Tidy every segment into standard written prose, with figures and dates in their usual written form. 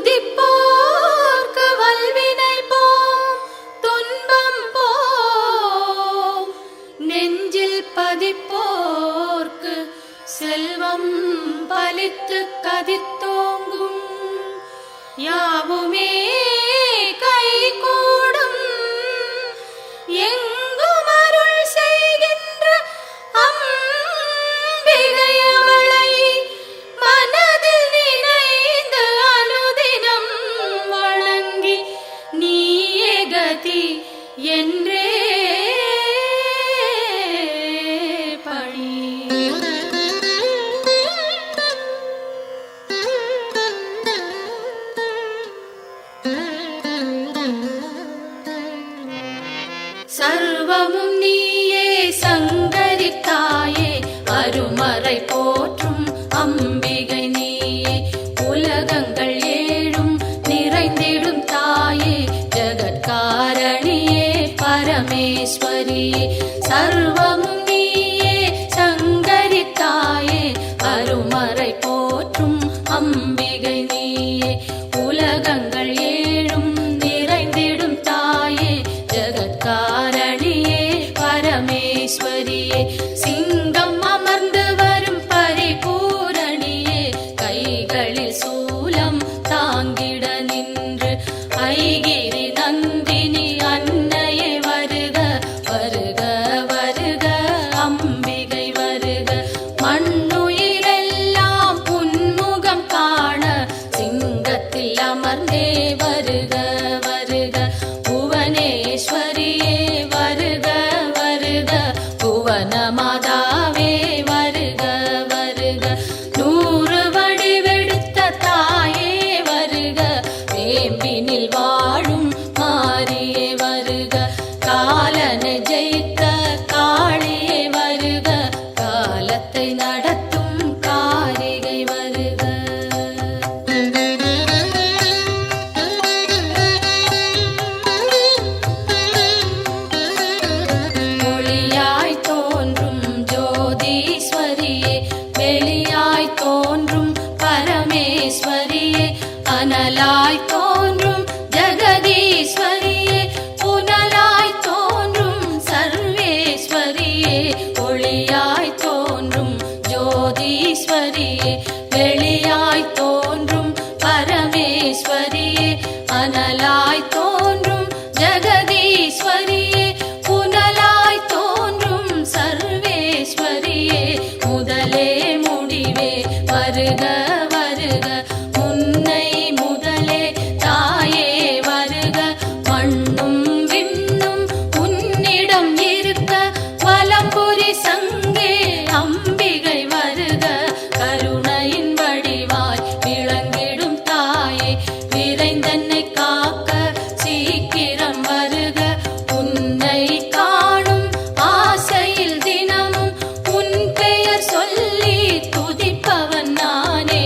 துதிப்போர்க்கு வல்வினை போம் துன்பம் போம் நெஞ்சில் பதிப்போர்க்கு செல்வம் பலித்து கதித்தோங்கும் யாவுமே கைகூடும் எங்கும் அருள் செய்கின்ற அம்பிகை அவளை மனதில் நினைந்து அனுதினம் வணங்கி நீயே கதி என்றே பணி. சர்வமும் நீயே சங்கரி தாயே அருமறை போற்றும் அம்பிகை நீயே உலகங்கள் ஏழும் நிறைந்திடும் தாயே ஜகத்காரணியே பரமேஸ்வரியே சர்வமும் நீயே சங்கரி தாயே அருமறை போற்றும் அம்பிகை நீயே உலகங்கள் ஏழும் நிறைந்திடும் தாயே ஜகத்காரணியே பரமேஸ்வரியே சிங்கம் அமர்ந்து வரும் பரிபூரணியே கைகளில் சூலம் தாங்கிட நின்று ஐகிரி நந்தினி அன்னையே வருக வருக வருக அம்பிகை வருக மண்ணுயிரெல்லாம் புன்முகம் காண சிங்கத்தில் அமர்ந்தே வருக வருக புவனேஸ்வரியே வருக வருக புவன மாதாவே வருக வருக நூறு வடிவெடுத்த தாயே வருக வேம்பினில் வாழும் மாரியே வருக காலனை ஜெயித்த காளியே வருக காலத்தை நடத்தும் காரிகை வருக. ஒளியாய் தோன்றும் ஜோதீஸ்வரியே வெளியாய் தோன்றும் பரமேஸ்வரியே அனலாய் தோன்றும் ஜெகதீஸ்வரியே புனலாய் தோன்றும் சர்வேஸ்வரியே ஒளியாய் தோன்றும் ஜோதீஸ்வரியே வெளியாய் தோன்றும் பரமேஸ்வரியே அனலாய் தோன்றும் ஜெகதீஸ்வரியே புனலாய் தோன்றும் சர்வேஸ்வரியே முதலே முடிவே வருக வருக முன்னை முதலே தாயே வருக மண்ணும் விண்ணும் உன்னிடம் இருக்க வலம்புரி சங்கே அம்பிகை வருக கருணையின் வடிவாய் விளங்கிடும் தாயே விரைந்தன்னை காக்க சீக்கிரம் வருக உன்னை காணும் ஆசையில் தினமும் உன் பெயர் சொல்லி துதிப்பவன் நானே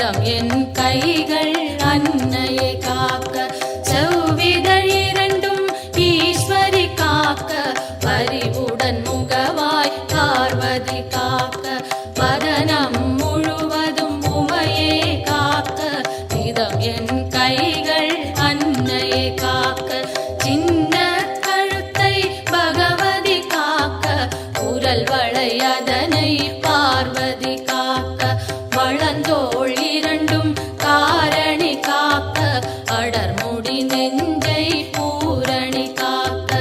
இதம் என் கைகள் அன்னையை காக்க, செவ்விதழ் இரண்டும் ஈஸ்வரி காக்க, பரிவுடன் முகவாய் பார்வதி காக்க, வதனம் முழுவதும் உமையே காக்க, இதம் என் கைகள் அன்னையை காக்க, சின்ன கழுத்தை பகவதி காக்க, குரல் வளை அதனை பார்வதி காக்க, வளந்தோள் இரண்டும் காரணி காக்க, அடர்முடி நெஞ்சை பூரணி காக்க,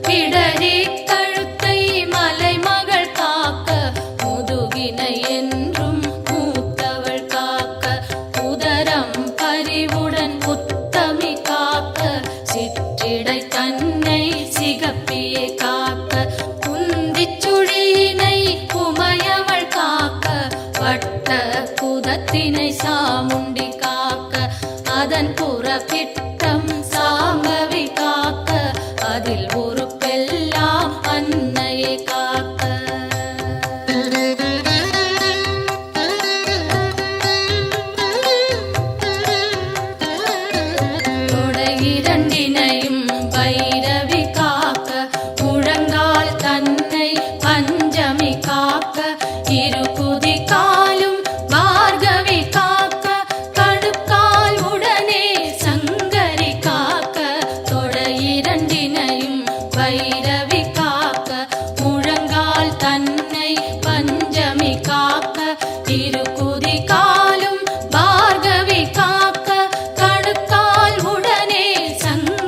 பிடரி கழுத்தை மலைமகள் காக்க, முதுகினை என்றும் மூத்தவள் காக்க, உதரம் பரிவுடன் உத்தமி காக்க, சிற்றிடை தன்னை சிகப்பியே காக்க, குந்திச் சுழியினை உமையவள் காக்க, வட்ட குதத்தினை சாமுண்டி காக்க, அதன் புறப்பிட்டம் சாம்பவி காக்க, அதில் உறுப்பெல்லாம் அன்னையை காக்க. தொடை இரண்டினையும் பைரவி காக்க, முழங்கால் தன்னை பஞ்சமி காக்க, இரு குதி காலும் பார்கவி காக்க, கடுக்கால் உடனே சங்கரி காக்க, தொடை இரண்டினையும் பைரவி காக்க, முழங்கால் தன்னை பஞ்சமி காக்க, இரு குதி காலும் பார்கவி காக்க, கடுக்கால் உடனே சங்கரி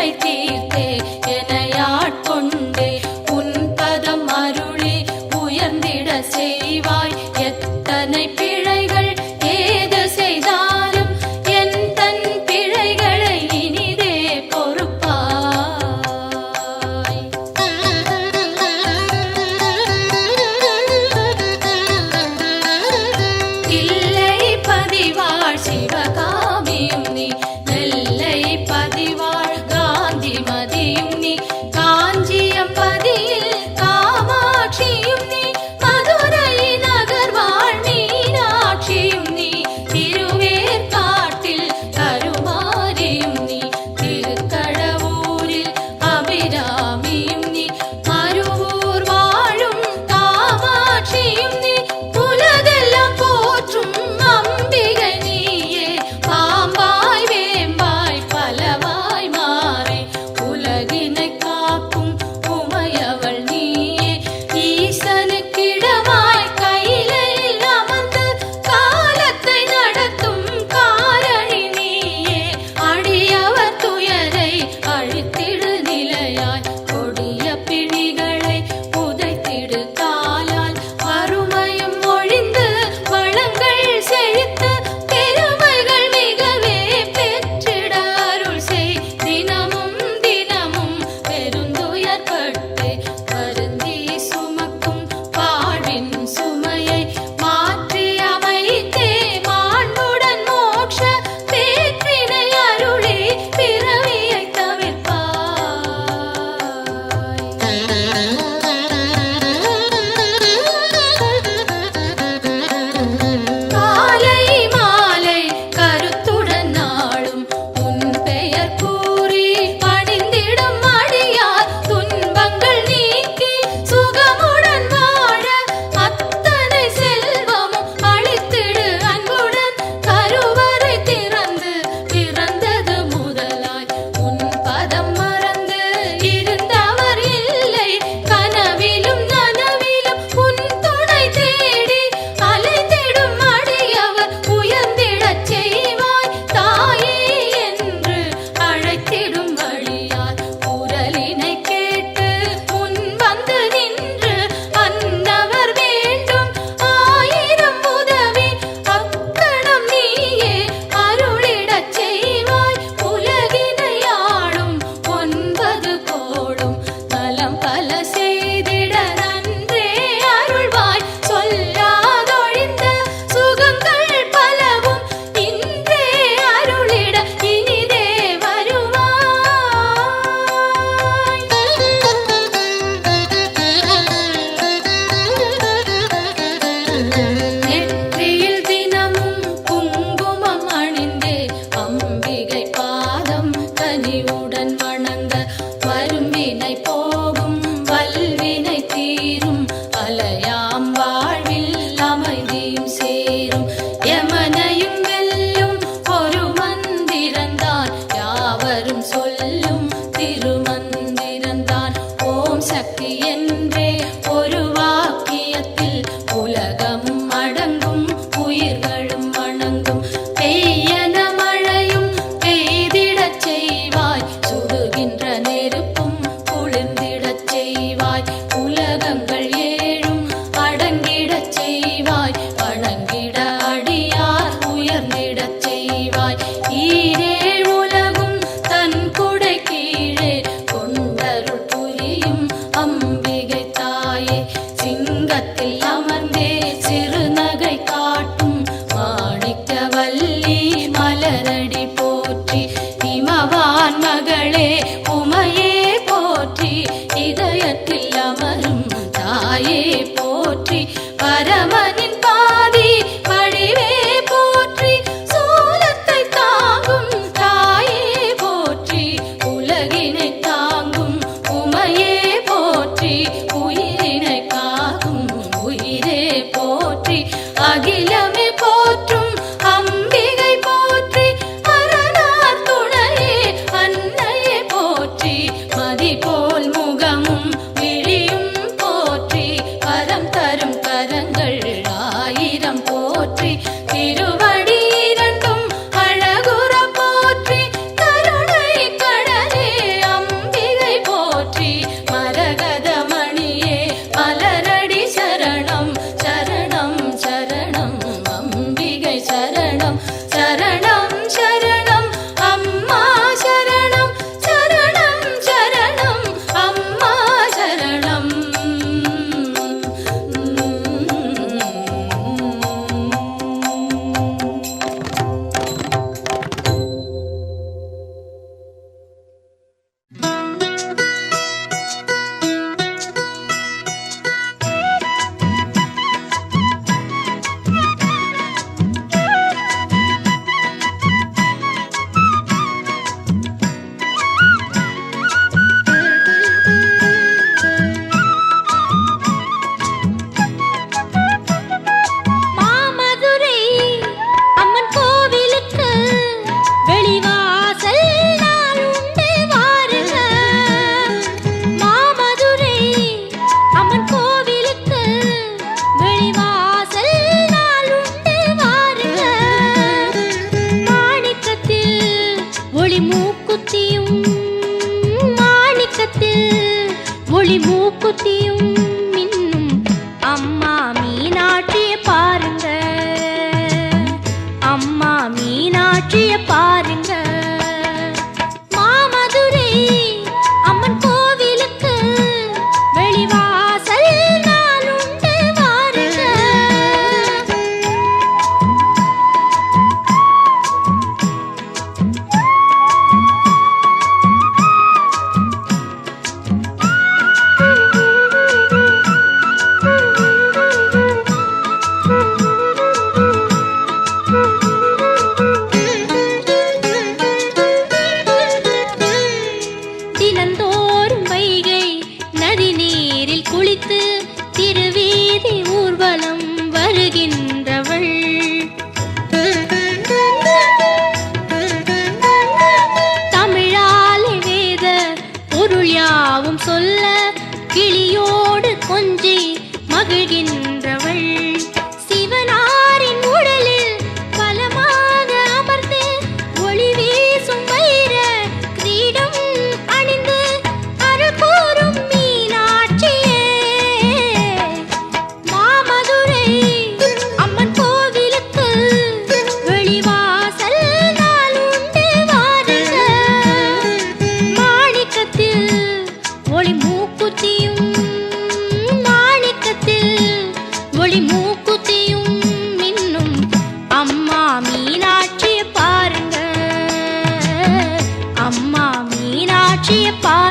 குறை தீர்த்தே எனையாட்கொண்டே உன் பதம் அருளி உயர்ந்திட செய்வாய். எத்தனை பிழைகள் ஏது செய்தாலும் என் தன் பிழைகளை இனிதே பொறுப்பாய். தில்லை பதிவாழ் சிவகாமியும் நீ, நெல்லை பதிவாழ் காந்தி மதியும் நீ, காஞ்சியம் பதியில் காமாட்சியும் நீ, மதுரை நகர் வாழ் மீனாட்சியும் நீ, திருவேற்காட்டில் கருமாரியும் நீ, திருக்கடவூரில் அபிராமியும் நீ, மருவூர் வாழும் காமாட்சியும் நீ, உலகெல்லாம் போற்றும் அம்பிகை நீயே. பாம்பாய் வேம்பாய் பலவாய் மாறே உலகினை காக்கும் உமையவள் நீயே. ஈசனுக்கிடமாய் கையிலையில் அமர்ந்து காலத்தை நடத்தும் காரணி நீயே. அடியவர் துயரை அழித்திடு நிலையாய், கொடிய பிணிகளை உதைத்திடு காலால். வறுமையும் ஒழிந்து வளங்கள் செழித்து பெருமைகள் மிகவே பெற்றிட அருள் செய். தினமும் தினமும் பெருந்துயர்பட்டு வருந்தி சுமக்கும் வாழ்வின் சுமையை மாற்றி அமைத்தே மாண்புடன் மோட்ச பேற்றினை அருளி பிறவியை தவிர்ப்பாய். காலை மாலை கருத்துடன் நாளும் உன் பெயர் கூறி பணிந்திடும் அடியார் துன்பங்கள் நீக்கி சுகமுடன் வாழ அத்தனை செல்வமும் அளித்திடு அன்புடன். கருவறை திறந்து பிறந்தது முதலாய் உன் பதம் மறந்து இருந்தவர் இல்லை. கனவிலும் நனவிலும் உன் துணை தேடி அலைந்திடும் அடியவர் உயர்ந்திடச் செய்வாய். தாயே என்று அழைத்திடும் வழியால் குரலினை கேட்டு முன் வந்து நின்று அன்னவர் வேண்டும் ஆயிரம் உதவி அக்கணம் நீயே அருளிடச் செய்வாய். உலகினை ஆளும் 9 கோடும் நலம் பல செய்திட நன்றே அருள்வாய். சொல்லாதொழிந்த சுகங்கள் பலவும் இன்றே அருளிட இனிதே வருவாய். நெற்றியில் தினமும் குங்குமம் அணிந்தே அம்பிகை பாதம் கனிவுடன் வணங்க வரும்பினை போகும் வல்வினை தீரும். அலையாம் வாழ்வில் அமைதியும் சேரும். யமனையும் வெல்லும் ஒரு மந்திரந்தான் யாவரும் சொல்லும் திருமந்திரந்தான். ஓம் சக்தி என்றே ஒரு வாக்கியத்தில் உலகமும் அடங்கும் உயிர்களும் வணங்கும். பெய்யன மழையும் பெய்திடச் செய்வாய், சுடுகின்ற நெருப்பும் குளிர்ந்திடச் செய்வாய். உலகங்கள் ஏழும் அடங்கிடச் செய்வாய், வணங்கிட அடியார் உயர்ந்திடச் செய்வாய். ஈரேழ் உலகும் தன் குடை கீழே கொண்டருள் புரியும் அம்பிகை தாயே. சிங்கத்தில் அமர்ந்தே சிறுநகை காட்டும் மாணிக்கவல்லி மலரடி போற்றி. இமவான் மகளே உமையே போற்றி, இதயத்தில் அமரும் தாயே போற்றி. பரமனின் பாதி வடிவே போற்றி, சூலத்தை தாங்கும் தாயே போற்றி. உலகினை தாங்கும் உமையே போற்றி, உயிரினை காக்கும் உயிரே போற்றி. அகிலமே போற்றும் அம்பிகை போற்றி, அரணார் துணையே அன்னையே போற்றி. மதிபோல் முகமும் விழியும் போற்றி, வரம் தரும் கரங்கள் ஆயிரம் போற்றி. திருவடி இரண்டும் அழகுற போற்றி, கருணை கடலே மூக்குத்தியும் மின்னும் அம்மா மீனாட்சிய பாருங்க, அம்மா மீனாட்சிய பாருங்க. மாமதுரை அம்மன் கோவிலுக்கு வெளிவாசல் நாளுண்டு வாருங்க. தினந்தோறும் வைகை நதி நீரில் குளித்து திருவீதி ஊர்வலம் வருகின்றவள். தமிழாலே வேத பொருள் யாவும் சொல்ல கிளியோடு கொஞ்சி மகிழ்கின்றவள். சிவனாரின் உடலில் பலமாக அமர்ந்து ஒளி வீசும் வைர கிரீடம் அணிந்து அருள் கூறும் மீனாட்சியே. மாமதுரை அம்மன் கோவிலுக்கு வெளிவாசல் நாளுண்டு வாருங்க. மாணிக்கத்தில் ஒளி மூக்குத்தியும் மாணிக்கத்தில் ஒளி மூக்குத்தியும் மின்னும் அம்மா மீனாட்சிய பாருங்க, அம்மா மீனாட்சிய பாருங்க.